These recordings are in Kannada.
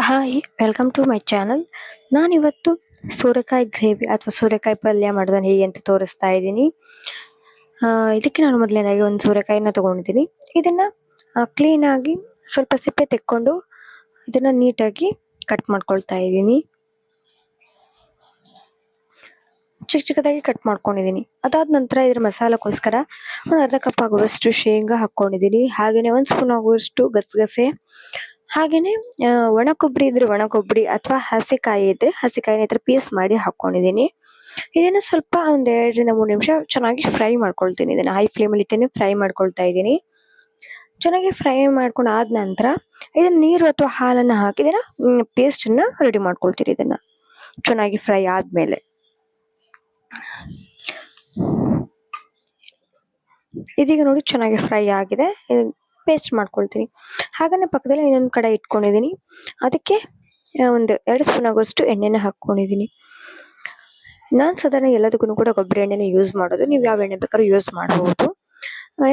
Hi welcome to my channel. ನಾನಿವತ್ತು ಸೋರೆಕಾಯಿ ಗ್ರೇವಿ ಅಥವಾ ಸೋರೆಕಾಯಿ ಪಲ್ಯ ಮಾಡೋದನ್ನ ಹೇಗೆ ಅಂತ ತೋರಿಸ್ತಾ ಇದ್ದೀನಿ. ಇದಕ್ಕೆ ನಾನು ಮೊದಲನೇದಾಗಿ ಒಂದು ಸೋರೆಕಾಯಿನ ತೊಗೊಂಡಿದ್ದೀನಿ. ಇದನ್ನು ಕ್ಲೀನಾಗಿ ಸ್ವಲ್ಪ ಸಿಪ್ಪೆ ತೆಕ್ಕೊಂಡು ಇದನ್ನು ನೀಟಾಗಿ ಕಟ್ ಮಾಡ್ಕೊಳ್ತಾ ಇದ್ದೀನಿ. ಚಿಕ್ಕ ಚಿಕ್ಕದಾಗಿ ಕಟ್ ಮಾಡ್ಕೊಂಡಿದ್ದೀನಿ. ಅದಾದ ನಂತರ ಇದರ ಮಸಾಲಕ್ಕೋಸ್ಕರ ಒಂದು ಅರ್ಧ ಕಪ್ ಆಗುವಷ್ಟು ಶೇಂಗಾ ಹಾಕ್ಕೊಂಡಿದ್ದೀನಿ. ಹಾಗೆಯೇ 1 ಸ್ಪೂನ್ ಆಗುವಷ್ಟು ಗಸಗಸೆ, ಹಾಗೆಯೇ ಒಣ ಕೊಬ್ಬರಿ ಇದ್ರೆ ಒಣ ಕೊಬ್ಬರಿ ಅಥವಾ ಹಸಿಕಾಯಿ ಇದ್ರೆ ಹಸಿಕಾಯಿನ ಈ ಥರ ಪೀಸ್ ಮಾಡಿ ಹಾಕ್ಕೊಂಡಿದ್ದೀನಿ. ಇದನ್ನು ಸ್ವಲ್ಪ ಒಂದು 2 ರಿಂದ 3 ನಿಮಿಷ ಚೆನ್ನಾಗಿ ಫ್ರೈ ಮಾಡ್ಕೊಳ್ತೀನಿ. ಇದನ್ನು ಹೈ ಫ್ಲೇಮಲ್ಲಿ ಇಟ್ಟೇ ಫ್ರೈ ಮಾಡ್ಕೊಳ್ತಾ ಇದ್ದೀನಿ. ಚೆನ್ನಾಗಿ ಫ್ರೈ ಮಾಡ್ಕೊಂಡು ಆದ ನಂತರ ಇದನ್ನು ನೀರು ಅಥವಾ ಹಾಲನ್ನು ಹಾಕಿ ಇದನ್ನು ಪೇಸ್ಟನ್ನು ರೆಡಿ ಮಾಡ್ಕೊಳ್ತೀನಿ. ಇದನ್ನು ಚೆನ್ನಾಗಿ ಫ್ರೈ ಆದಮೇಲೆ ಇದೀಗ ನೋಡಿ ಚೆನ್ನಾಗಿ ಫ್ರೈ ಆಗಿದೆ. ಪೇಸ್ಟ್ ಮಾಡ್ಕೊಳ್ತೀನಿ. ಹಾಗೆಯೇ ಪಕ್ಕದಲ್ಲಿ ಇನ್ನೊಂದು ಕಡೆ ಇಟ್ಕೊಂಡಿದ್ದೀನಿ. ಅದಕ್ಕೆ ಒಂದು 2 ಸ್ಪೂನ್ ಆಗುವಷ್ಟು ಎಣ್ಣೆನ ಹಾಕ್ಕೊಂಡಿದ್ದೀನಿ. ನಾನು ಸಾಧಾರಣ ಎಲ್ಲದಕ್ಕೂ ಕೂಡ ಕೊಬ್ಬರಿ ಎಣ್ಣೆನ ಯೂಸ್ ಮಾಡೋದು. ನೀವು ಯಾವ ಎಣ್ಣೆ ಬೇಕಾದ್ರೂ ಯೂಸ್ ಮಾಡಬಹುದು.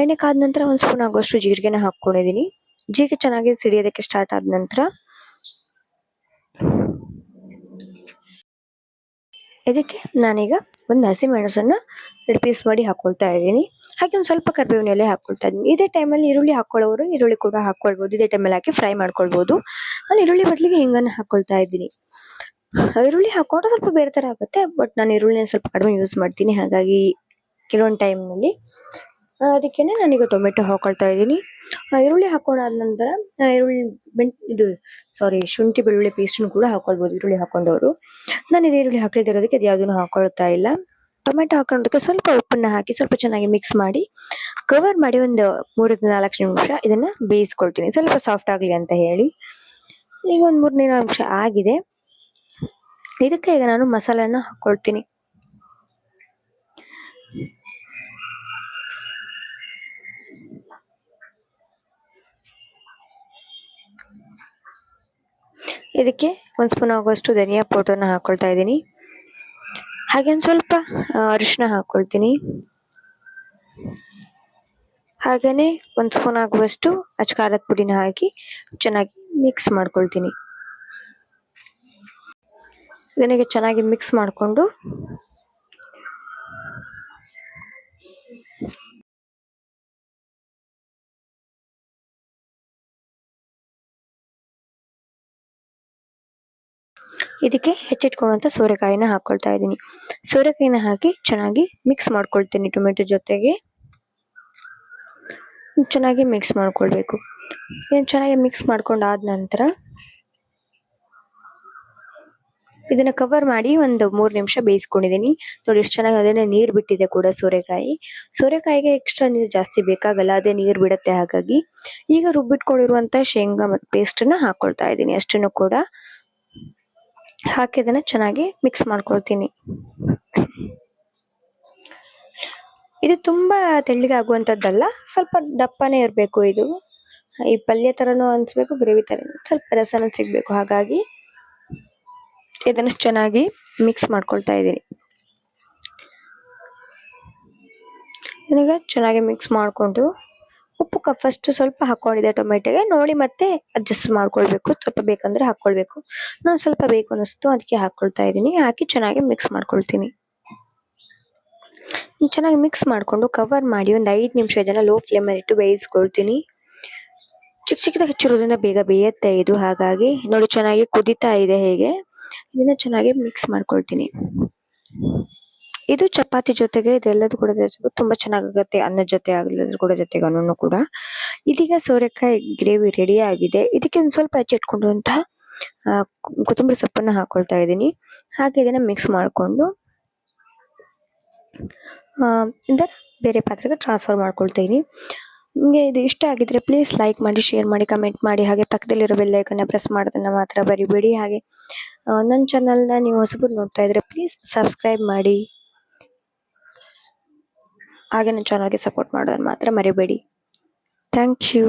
ಎಣ್ಣೆ ಕಾದ ನಂತರ 1 ಸ್ಪೂನ್ ಆಗುವಷ್ಟು ಜೀರಿಗೆನ ಹಾಕ್ಕೊಂಡಿದ್ದೀನಿ. ಜೀರಿಗೆ ಚೆನ್ನಾಗಿ ಸಿಡಿಯೋದಕ್ಕೆ ಸ್ಟಾರ್ಟ್ ಆದ ನಂತರ ಇದಕ್ಕೆ ನಾನೀಗ ಒಂದು ಹಸಿಮೆಣಸನ್ನು 2 ಪೀಸ್ ಮಾಡಿ ಹಾಕ್ಕೊಳ್ತಾ ಇದ್ದೀನಿ. ಹಾಗೆ ಒಂದು ಸ್ವಲ್ಪ ಕರಿಬೇವಿನ ಎಲೆ ಹಾಕ್ಕೊಳ್ತಾ ಇದ್ದೀನಿ. ಇದೇ ಟೈಮಲ್ಲಿ ಈರುಳ್ಳಿ ಹಾಕ್ಕೊಳ್ಳೋರು ಈರುಳ್ಳಿ ಕೂಡ ಹಾಕ್ಕೊಳ್ಬೋದು. ಇದೇ ಟೈಮಲ್ಲಿ ಹಾಕಿ ಫ್ರೈ ಮಾಡ್ಕೊಳ್ಬೋದು. ನಾನು ಈರುಳ್ಳಿ ಬದಲಿಗೆ ಹಿಂಗನ್ನು ಹಾಕ್ಕೊಳ್ತಾ ಇದ್ದೀನಿ. ಈರುಳ್ಳಿ ಹಾಕ್ಕೊಂಡ್ರೆ ಸ್ವಲ್ಪ ಬೇರೆ ಥರ ಆಗುತ್ತೆ, ಬಟ್ ನಾನು ಈರುಳ್ಳಿನ ಸ್ವಲ್ಪ ಕಡಿಮೆ ಯೂಸ್ ಮಾಡ್ತೀನಿ. ಹಾಗಾಗಿ ಕೆಲವೊಂದು ಟೈಮ್ನಲ್ಲಿ ಅದಕ್ಕೇ ನಾನೀಗ ಟೊಮೆಟೊ ಹಾಕ್ಕೊಳ್ತಾ ಇದ್ದೀನಿ. ಈರುಳ್ಳಿ ಹಾಕೊಂಡಾದ ನಂತರ ಶುಂಠಿ ಬೆಳ್ಳುಳ್ಳಿ ಪೇಸ್ಟನ್ನು ಕೂಡ ಹಾಕ್ಕೊಳ್ಬೋದು ಈರುಳ್ಳಿ ಹಾಕೊಂಡವರು. ನಾನು ಇದು ಈರುಳ್ಳಿ ಹಾಕದಿರೋದಕ್ಕೆ ಅದು ಯಾವುದನ್ನು ಹಾಕ್ಕೊಳ್ತಾ ಇಲ್ಲ. ಟೊಮೆಟೊ ಹಾಕೊಳ್ಳೋದಕ್ಕೆ ಸ್ವಲ್ಪ ಉಪ್ಪನ್ನು ಹಾಕಿ ಸ್ವಲ್ಪ ಚೆನ್ನಾಗಿ ಮಿಕ್ಸ್ ಮಾಡಿ ಕವರ್ ಮಾಡಿ ಒಂದು 3 ರಿಂದ 4 ನಿಮಿಷ ಇದನ್ನು ಬೇಯಿಸ್ಕೊಳ್ತೀನಿ, ಸ್ವಲ್ಪ ಸಾಫ್ಟ್ ಆಗಲಿ ಅಂತ ಹೇಳಿ. ಈಗ ಒಂದು 3-4 ನಿಮಿಷ ಆಗಿದೆ. ಇದಕ್ಕೆ ಈಗ ನಾನು ಮಸಾಲೆನ ಹಾಕ್ಕೊಳ್ತೀನಿ. ಇದಕ್ಕೆ 1 ಸ್ಪೂನ್ ಆಗುವಷ್ಟು ಧನಿಯಾ ಪೌಡರ್ನ ಹಾಕ್ಕೊಳ್ತಾ ಇದ್ದೀನಿ. ಹಾಗೆ ಒಂದು ಸ್ವಲ್ಪ ಅರಿಶಿನ ಹಾಕ್ಕೊಳ್ತೀನಿ. ಹಾಗೆಯೇ 1 ಸ್ಪೂನ್ ಆಗುವಷ್ಟು ಅಚ್ಚ ಪುಡಿನ ಹಾಕಿ ಚೆನ್ನಾಗಿ ಮಿಕ್ಸ್ ಮಾಡ್ಕೊಳ್ತೀನಿ. ಇದನ್ನಿಗೆ ಚೆನ್ನಾಗಿ ಮಿಕ್ಸ್ ಮಾಡಿಕೊಂಡು ಇದಕ್ಕೆ ಹೆಚ್ಚಿಟ್ಕೊಳ್ಳುವಂಥ ಸೋರೆಕಾಯಿನ ಹಾಕ್ಕೊಳ್ತಾ ಇದ್ದೀನಿ. ಸೋರೆಕಾಯಿನ ಹಾಕಿ ಚೆನ್ನಾಗಿ ಮಿಕ್ಸ್ ಮಾಡ್ಕೊಳ್ತೀನಿ. ಟೊಮೆಟೊ ಜೊತೆಗೆ ಚೆನ್ನಾಗಿ ಮಿಕ್ಸ್ ಮಾಡ್ಕೊಳ್ಬೇಕು. ಇದನ್ನು ಚೆನ್ನಾಗಿ ಮಿಕ್ಸ್ ಮಾಡ್ಕೊಂಡಾದ ನಂತರ ಇದನ್ನು ಕವರ್ ಮಾಡಿ ಒಂದು 3 ನಿಮಿಷ ಬೇಯಿಸ್ಕೊಂಡಿದ್ದೀನಿ. ನೋಡಿ ಎಷ್ಟು ಚೆನ್ನಾಗಿ ಅದನ್ನೇ ನೀರು ಬಿಟ್ಟಿದೆ ಕೂಡ ಸೋರೆಕಾಯಿಗೆ ಎಕ್ಸ್ಟ್ರಾ ನೀರು ಜಾಸ್ತಿ ಬೇಕಾಗಲ್ಲ, ಅದೇ ನೀರು ಬಿಡುತ್ತೆ. ಹಾಗಾಗಿ ಈಗ ರುಬ್ಬಿಟ್ಕೊಂಡಿರುವಂಥ ಶೇಂಗಾ ಮತ್ತು ಪೇಸ್ಟನ್ನು ಹಾಕ್ಕೊಳ್ತಾ ಇದ್ದೀನಿ. ಅಷ್ಟನ್ನು ಕೂಡ ಹಾಕಿ ಇದನ್ನು ಚೆನ್ನಾಗಿ ಮಿಕ್ಸ್ ಮಾಡ್ಕೊಳ್ತೀನಿ. ಇದು ತುಂಬ ತೆಳ್ಳಗಾಗುವಂಥದ್ದಲ್ಲ, ಸ್ವಲ್ಪ ದಪ್ಪನೇ ಇರಬೇಕು. ಇದು ಈ ಪಲ್ಯ ಥರನೂ ಅನಿಸ್ಬೇಕು, ಗ್ರೇವಿ ಥರ ಸ್ವಲ್ಪ ರಸನೂ ಸಿಗಬೇಕು. ಹಾಗಾಗಿ ಇದನ್ನು ಚೆನ್ನಾಗಿ ಮಿಕ್ಸ್ ಮಾಡ್ಕೊಳ್ತಾ ಇದ್ದೀನಿ. ಇದೀಗ ಚೆನ್ನಾಗಿ ಮಿಕ್ಸ್ ಮಾಡಿಕೊಂಡು ಉಪ್ಪು ಫಸ್ಟ್ ಸ್ವಲ್ಪ ಹಾಕ್ಕೊಂಡಿದ್ದೆ ಟೊಮೆಟೊಗೆ, ನೋಡಿ ಮತ್ತೆ ಅಡ್ಜಸ್ಟ್ ಮಾಡ್ಕೊಳ್ಬೇಕು. ಸ್ವಲ್ಪ ಬೇಕಂದರೆ ಹಾಕ್ಕೊಳ್ಬೇಕು. ನಾನು ಸ್ವಲ್ಪ ಬೇಕು ಅನ್ನಿಸ್ತು ಅದಕ್ಕೆ ಹಾಕ್ಕೊಳ್ತಾ ಇದ್ದೀನಿ. ಹಾಕಿ ಚೆನ್ನಾಗಿ ಮಿಕ್ಸ್ ಮಾಡ್ಕೊಳ್ತೀನಿ. ಚೆನ್ನಾಗಿ ಮಿಕ್ಸ್ ಮಾಡಿಕೊಂಡು ಕವರ್ ಮಾಡಿ ಒಂದು 5 ನಿಮಿಷ ಇದನ್ನು ಲೋ ಫ್ಲೇಮಲ್ಲಿ ಇಟ್ಟು ಬೇಯಿಸ್ಕೊಳ್ತೀನಿ. ಚಿಕ್ಕ ಚಿಕ್ಕದಾಗಿ ಹಚ್ಚಿರೋದ್ರಿಂದ ಬೇಗ ಬೇಯುತ್ತೆ ಇದು. ಹಾಗಾಗಿ ನೋಡಿ ಚೆನ್ನಾಗಿ ಕುದೀತಾ ಇದೆ. ಹೇಗೆ ಇದನ್ನು ಚೆನ್ನಾಗಿ ಮಿಕ್ಸ್ ಮಾಡ್ಕೊಳ್ತೀನಿ. ಇದು ಚಪಾತಿ ಜೊತೆಗೆ ಇದೆಲ್ಲದೂ ಕೂಡ ತುಂಬ ಚೆನ್ನಾಗಾಗುತ್ತೆ. ಅನ್ನದ ಜೊತೆ ಆಗಲಿ ಕೂಡ ಜೊತೆಗೂ ಕೂಡ. ಇದೀಗ ಸೋರೆಕಾಯಿ ಗ್ರೇವಿ ರೆಡಿ ಆಗಿದೆ. ಇದಕ್ಕೆ ಒಂದು ಸ್ವಲ್ಪ ಹೆಚ್ಚಿಟ್ಕೊಂಡಂತಹ ಕೊತ್ತಂಬರಿ ಸೊಪ್ಪನ್ನು ಹಾಕ್ಕೊಳ್ತಾ ಇದ್ದೀನಿ. ಹಾಗೆ ಇದನ್ನು ಮಿಕ್ಸ್ ಮಾಡಿಕೊಂಡು ಬೇರೆ ಪಾತ್ರೆಗೆ ಟ್ರಾನ್ಸ್ಫರ್ ಮಾಡ್ಕೊಳ್ತೀನಿ. ನಿಮಗೆ ಇದು ಇಷ್ಟ ಆಗಿದ್ರೆ ಪ್ಲೀಸ್ ಲೈಕ್ ಮಾಡಿ, ಶೇರ್ ಮಾಡಿ, ಕಮೆಂಟ್ ಮಾಡಿ. ಹಾಗೆ ಪಕ್ಕದಲ್ಲಿರೋ ಬೆಲ್ ಐಕನ್ನ ಪ್ರೆಸ್ ಮಾಡೋದನ್ನು ಮಾತ್ರ ಮರಿಬೇಡಿ. ಹಾಗೆ ನನ್ನ ಚಾನಲ್ನ ನೀವು ಹೊಸಬರು ನೋಡ್ತಾ ಇದ್ರೆ ಪ್ಲೀಸ್ ಸಬ್ಸ್ಕ್ರೈಬ್ ಮಾಡಿ. ಹಾಗೆ ನನ್ನ ಚಾನಲ್ಗೆ ಸಪೋರ್ಟ್ ಮಾಡೋದನ್ನು ಮಾತ್ರ ಮರಿಬೇಡಿ. Thank you.